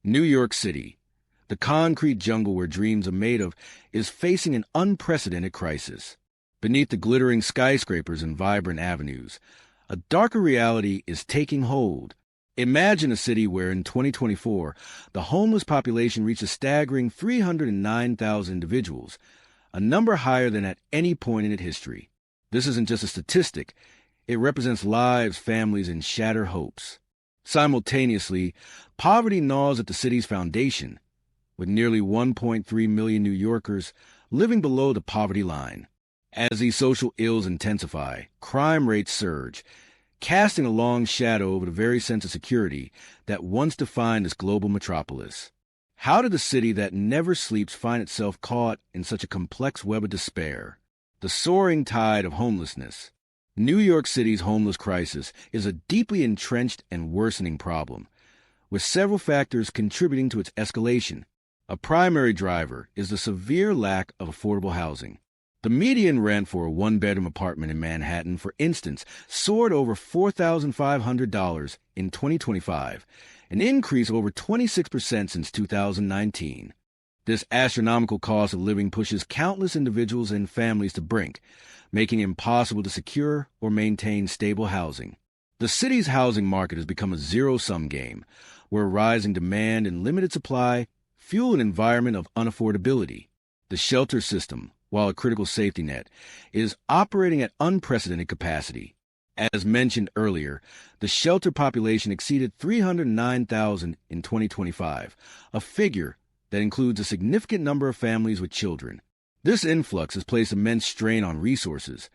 New York City, the concrete jungle where dreams are made of, is facing an unprecedented crisis. Beneath the glittering skyscrapers and vibrant avenues, a darker reality is taking hold. Imagine a city where in 2024, the homeless population reached a staggering 309,000 individuals, a number higher than at any point in its history. This isn't just a statistic. It represents lives, families, and shattered hopes. Simultaneously, poverty gnaws at the city's foundation, with nearly 1.3 million New Yorkers living below the poverty line. As these social ills intensify, crime rates surge, casting a long shadow over the very sense of security that once defined this global metropolis. How did the city that never sleeps find itself caught in such a complex web of despair? The soaring tide of homelessness. New York City's homeless crisis is a deeply entrenched and worsening problem, with several factors contributing to its escalation. A primary driver is the severe lack of affordable housing. The median rent for a one-bedroom apartment in Manhattan, for instance, soared over $4,500 in 2025, an increase of over 26% since 2019. This astronomical cost of living pushes countless individuals and families to brink, making it impossible to secure or maintain stable housing. The city's housing market has become a zero-sum game, where rising demand and limited supply fuel an environment of unaffordability. The shelter system, while a critical safety net, is operating at unprecedented capacity. As mentioned earlier, the shelter population exceeded 309,000 in 2025, a figure that includes a significant number of families with children. This influx has placed immense strain on resources,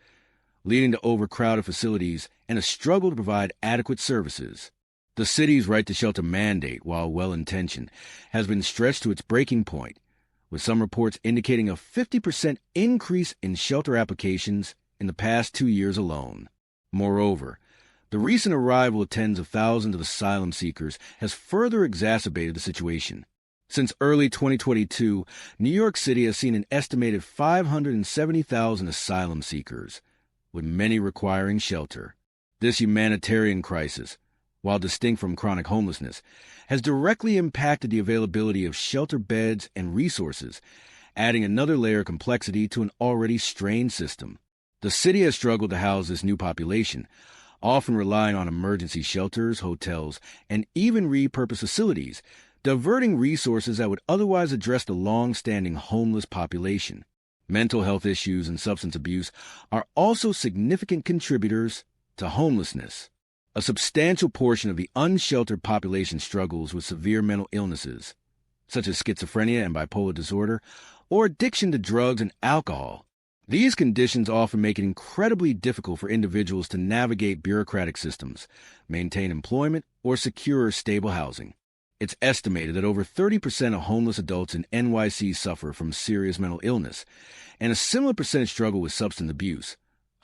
leading to overcrowded facilities and a struggle to provide adequate services. The city's right to shelter mandate, while well-intentioned, has been stretched to its breaking point, with some reports indicating a 50% increase in shelter applications in the past 2 years alone. Moreover, the recent arrival of tens of thousands of asylum seekers has further exacerbated the situation. Since early 2022, New York City has seen an estimated 570,000 asylum seekers, with many requiring shelter. This humanitarian crisis, while distinct from chronic homelessness, has directly impacted the availability of shelter beds and resources, adding another layer of complexity to an already strained system. The city has struggled to house this new population, often relying on emergency shelters, hotels, and even repurposed facilities, diverting resources that would otherwise address the long-standing homeless population. Mental health issues and substance abuse are also significant contributors to homelessness. A substantial portion of the unsheltered population struggles with severe mental illnesses, such as schizophrenia and bipolar disorder, or addiction to drugs and alcohol. These conditions often make it incredibly difficult for individuals to navigate bureaucratic systems, maintain employment, or secure stable housing. It's estimated that over 30% of homeless adults in NYC suffer from serious mental illness, and a similar percentage struggle with substance abuse,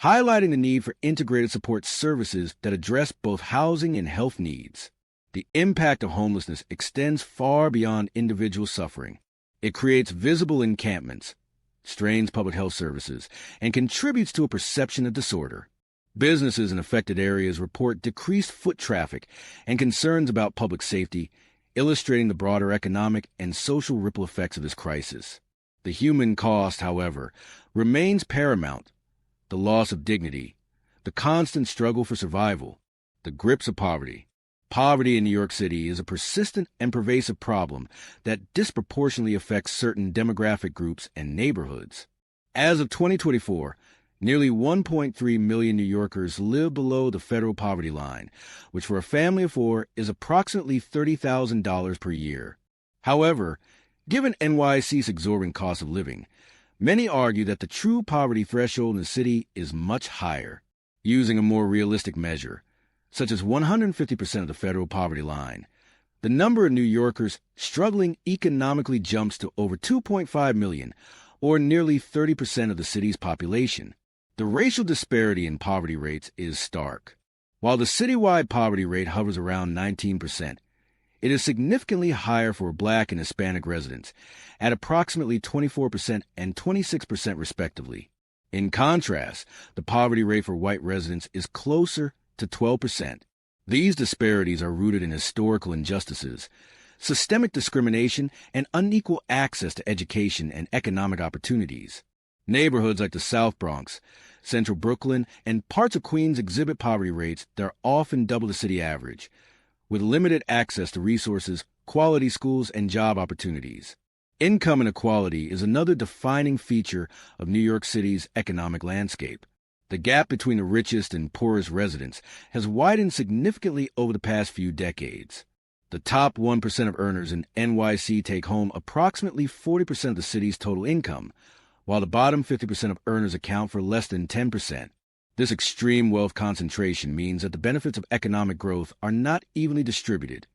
highlighting the need for integrated support services that address both housing and health needs. The impact of homelessness extends far beyond individual suffering. It creates visible encampments, strains public health services, and contributes to a perception of disorder. Businesses in affected areas report decreased foot traffic and concerns about public safety, illustrating the broader economic and social ripple effects of this crisis. The human cost, however, remains paramount. The loss of dignity, the constant struggle for survival, the grips of poverty. Poverty in New York City is a persistent and pervasive problem that disproportionately affects certain demographic groups and neighborhoods. As of 2024, nearly 1.3 million New Yorkers live below the federal poverty line, which for a family of four is approximately $30,000 per year. However, given NYC's exorbitant cost of living, many argue that the true poverty threshold in the city is much higher. Using a more realistic measure, such as 150% of the federal poverty line, the number of New Yorkers struggling economically jumps to over 2.5 million, or nearly 30% of the city's population. The racial disparity in poverty rates is stark. While the citywide poverty rate hovers around 19%, it is significantly higher for Black and Hispanic residents, at approximately 24% and 26% respectively. In contrast, the poverty rate for white residents is closer to 12%. These disparities are rooted in historical injustices, systemic discrimination, and unequal access to education and economic opportunities. Neighborhoods like the South Bronx, Central Brooklyn, and parts of Queens exhibit poverty rates that are often double the city average, with limited access to resources, quality schools, and job opportunities. Income inequality is another defining feature of New York City's economic landscape. The gap between the richest and poorest residents has widened significantly over the past few decades. The top 1% of earners in NYC take home approximately 40% of the city's total income, while the bottom 50% of earners account for less than 10%. This extreme wealth concentration means that the benefits of economic growth are not evenly distributed,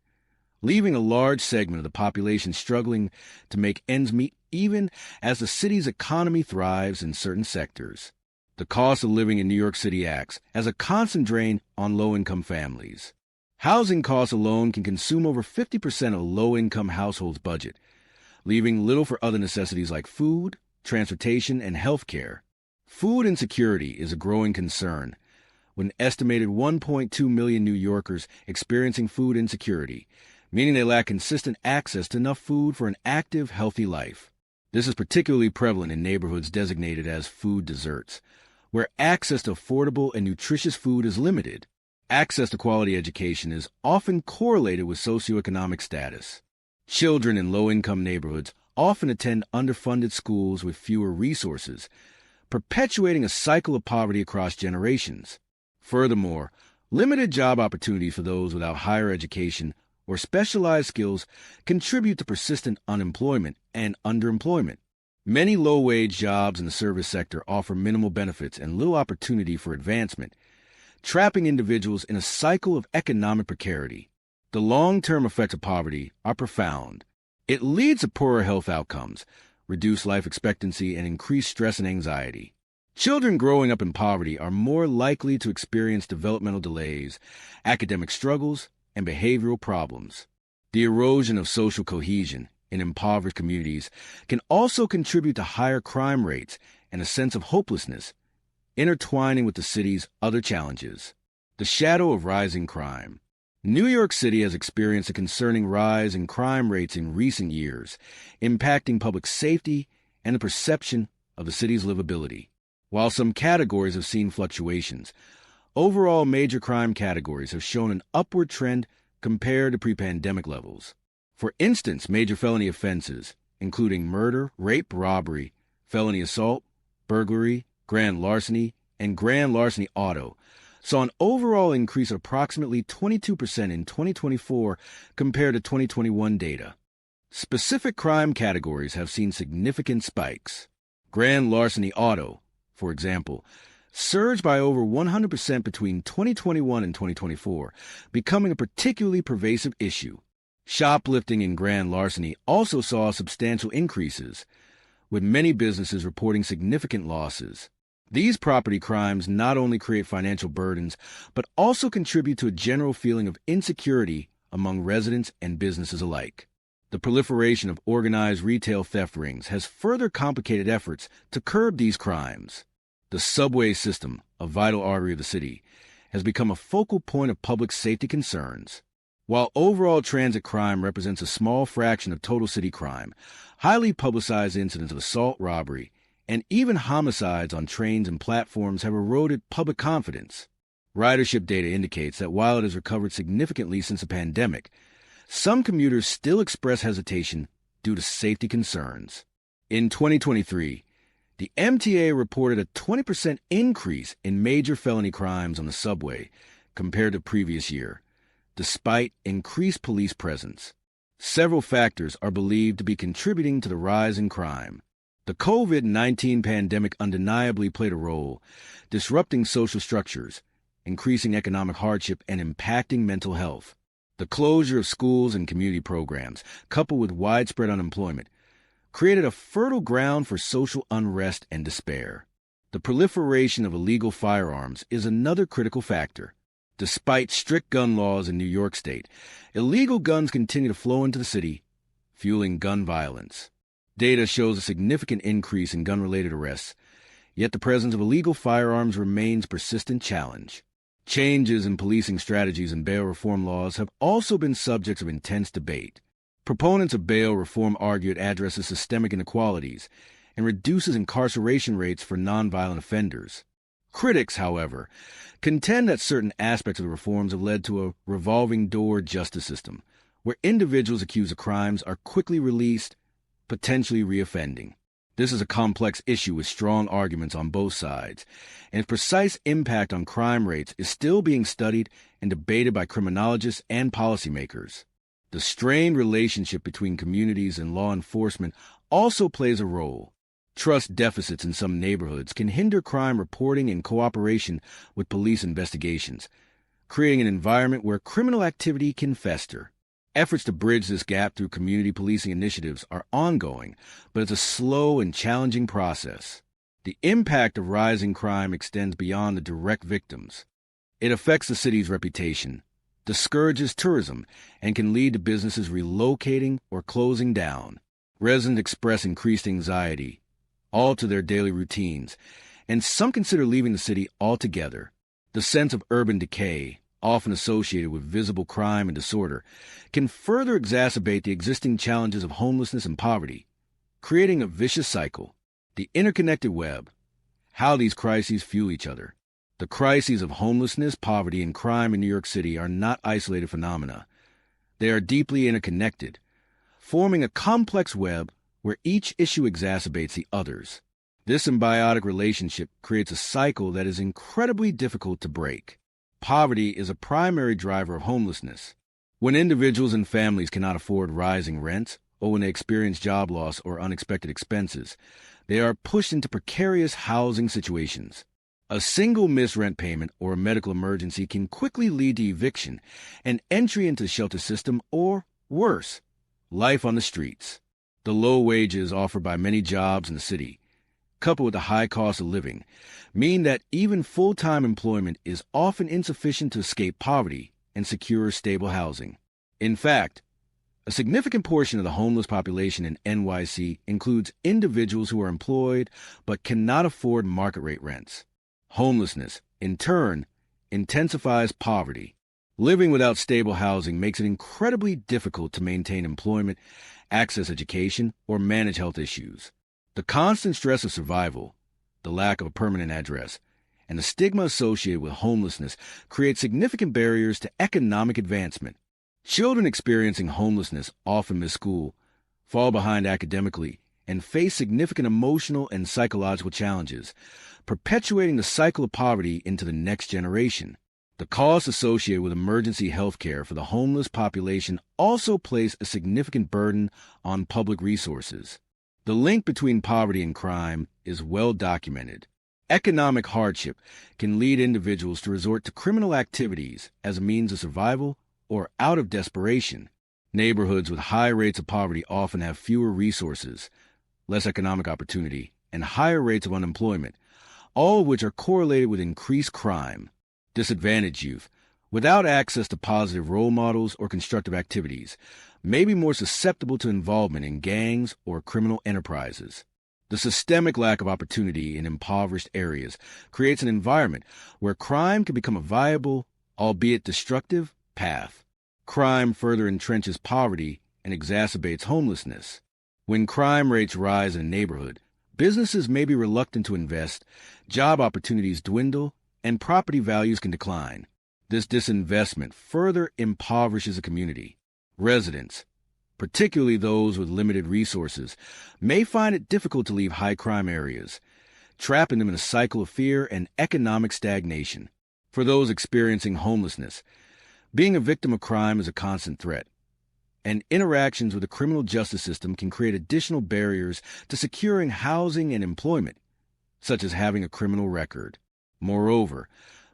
leaving a large segment of the population struggling to make ends meet even as the city's economy thrives in certain sectors. The cost of living in New York City acts as a constant drain on low-income families. Housing costs alone can consume over 50% of a low-income household's budget, leaving little for other necessities like food, transportation, and health care. Food insecurity is a growing concern, with an estimated 1.2 million New Yorkers experiencing food insecurity, meaning they lack consistent access to enough food for an active, healthy life. This is particularly prevalent in neighborhoods designated as food deserts, where access to affordable and nutritious food is limited. Access to quality education is often correlated with socioeconomic status. Children in low-income neighborhoods often attend underfunded schools with fewer resources, perpetuating a cycle of poverty across generations. Furthermore, limited job opportunities for those without higher education or specialized skills contribute to persistent unemployment and underemployment. Many low-wage jobs in the service sector offer minimal benefits and little opportunity for advancement, trapping individuals in a cycle of economic precarity. The long-term effects of poverty are profound. It leads to poorer health outcomes, reduced life expectancy, and increased stress and anxiety. Children growing up in poverty are more likely to experience developmental delays, academic struggles, and behavioral problems. The erosion of social cohesion in impoverished communities can also contribute to higher crime rates and a sense of hopelessness, intertwining with the city's other challenges. The shadow of rising crime. New York City has experienced a concerning rise in crime rates in recent years, impacting public safety and the perception of the city's livability. While some categories have seen fluctuations, overall major crime categories have shown an upward trend compared to pre-pandemic levels. For instance, major felony offenses, including murder, rape, robbery, felony assault, burglary, grand larceny, and grand larceny auto, saw an overall increase of approximately 22% in 2024 compared to 2021 data. Specific crime categories have seen significant spikes. Grand larceny auto, for example, surged by over 100% between 2021 and 2024, becoming a particularly pervasive issue. Shoplifting and grand larceny also saw substantial increases, with many businesses reporting significant losses. These property crimes not only create financial burdens, but also contribute to a general feeling of insecurity among residents and businesses alike. The proliferation of organized retail theft rings has further complicated efforts to curb these crimes. The subway system, a vital artery of the city, has become a focal point of public safety concerns. While overall transit crime represents a small fraction of total city crime, highly publicized incidents of assault, robbery, and even homicides on trains and platforms have eroded public confidence. Ridership data indicates that while it has recovered significantly since the pandemic, some commuters still express hesitation due to safety concerns. In 2023, the MTA reported a 20% increase in major felony crimes on the subway compared to the previous year, despite increased police presence. Several factors are believed to be contributing to the rise in crime. The COVID-19 pandemic undeniably played a role, disrupting social structures, increasing economic hardship, and impacting mental health. The closure of schools and community programs, coupled with widespread unemployment, created a fertile ground for social unrest and despair. The proliferation of illegal firearms is another critical factor. Despite strict gun laws in New York State, illegal guns continue to flow into the city, fueling gun violence. Data shows a significant increase in gun-related arrests, yet the presence of illegal firearms remains a persistent challenge. Changes in policing strategies and bail reform laws have also been subjects of intense debate. Proponents of bail reform argue it addresses systemic inequalities and reduces incarceration rates for nonviolent offenders. Critics, however, contend that certain aspects of the reforms have led to a revolving door justice system, where individuals accused of crimes are quickly released, potentially reoffending. This is a complex issue with strong arguments on both sides, and its precise impact on crime rates is still being studied and debated by criminologists and policymakers. The strained relationship between communities and law enforcement also plays a role. Trust deficits in some neighborhoods can hinder crime reporting and cooperation with police investigations, creating an environment where criminal activity can fester. Efforts to bridge this gap through community policing initiatives are ongoing, but it's a slow and challenging process. The impact of rising crime extends beyond the direct victims. It affects the city's reputation, discourages tourism, and can lead to businesses relocating or closing down. Residents express increased anxiety, alter their daily routines, and some consider leaving the city altogether. The sense of urban decay, often associated with visible crime and disorder, can further exacerbate the existing challenges of homelessness and poverty, creating a vicious cycle. The interconnected web, how these crises fuel each other. The crises of homelessness, poverty, and crime in New York City are not isolated phenomena. They are deeply interconnected, forming a complex web where each issue exacerbates the others. This symbiotic relationship creates a cycle that is incredibly difficult to break. Poverty is a primary driver of homelessness. When individuals and families cannot afford rising rents, or when they experience job loss or unexpected expenses, they are pushed into precarious housing situations. A single missed rent payment or a medical emergency can quickly lead to eviction and entry into the shelter system, or worse, life on the streets. The low wages offered by many jobs in the city, coupled with the high cost of living, mean that even full-time employment is often insufficient to escape poverty and secure stable housing. In fact, a significant portion of the homeless population in NYC includes individuals who are employed but cannot afford market-rate rents. Homelessness, in turn, intensifies poverty. Living without stable housing makes it incredibly difficult to maintain employment, access education, or manage health issues. The constant stress of survival, the lack of a permanent address, and the stigma associated with homelessness create significant barriers to economic advancement. Children experiencing homelessness often miss school, fall behind academically, and face significant emotional and psychological challenges, perpetuating the cycle of poverty into the next generation. The costs associated with emergency health care for the homeless population also place a significant burden on public resources. The link between poverty and crime is well documented. Economic hardship can lead individuals to resort to criminal activities as a means of survival or out of desperation. Neighborhoods with high rates of poverty often have fewer resources, less economic opportunity, and higher rates of unemployment, all of which are correlated with increased crime. Disadvantaged youth, without access to positive role models or constructive activities, may be more susceptible to involvement in gangs or criminal enterprises. The systemic lack of opportunity in impoverished areas creates an environment where crime can become a viable, albeit destructive, path. Crime further entrenches poverty and exacerbates homelessness. When crime rates rise in a neighborhood, businesses may be reluctant to invest, job opportunities dwindle, and property values can decline. This disinvestment further impoverishes a community. Residents, particularly those with limited resources, may find it difficult to leave high-crime areas, trapping them in a cycle of fear and economic stagnation. For those experiencing homelessness, being a victim of crime is a constant threat, and interactions with the criminal justice system can create additional barriers to securing housing and employment, such as having a criminal record. Moreover,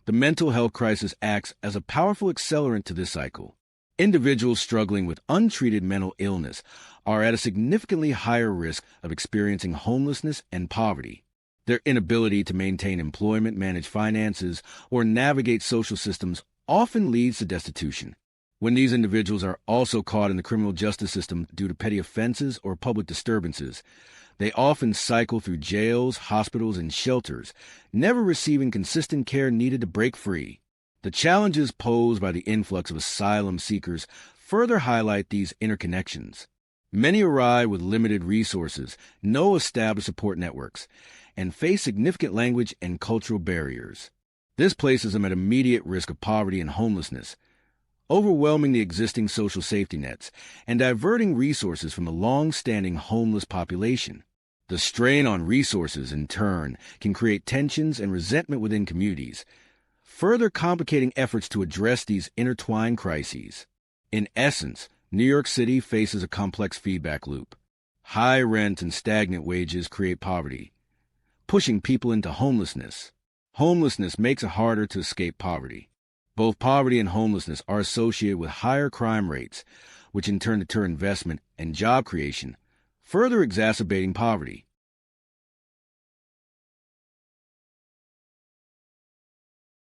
the mental health crisis acts as a powerful accelerant to this cycle. Individuals struggling with untreated mental illness are at a significantly higher risk of experiencing homelessness and poverty. Their inability to maintain employment, manage finances, or navigate social systems often leads to destitution. When these individuals are also caught in the criminal justice system due to petty offenses or public disturbances, they often cycle through jails, hospitals, and shelters, never receiving consistent care needed to break free. The challenges posed by the influx of asylum seekers further highlight these interconnections. Many arrive with limited resources, no established support networks, and face significant language and cultural barriers. This places them at immediate risk of poverty and homelessness, overwhelming the existing social safety nets and diverting resources from the long-standing homeless population. The strain on resources, in turn, can create tensions and resentment within communities, further complicating efforts to address these intertwined crises. In essence, New York City faces a complex feedback loop. High rent and stagnant wages create poverty, pushing people into homelessness. Homelessness makes it harder to escape poverty. Both poverty and homelessness are associated with higher crime rates, which in turn deter investment and job creation, further exacerbating poverty.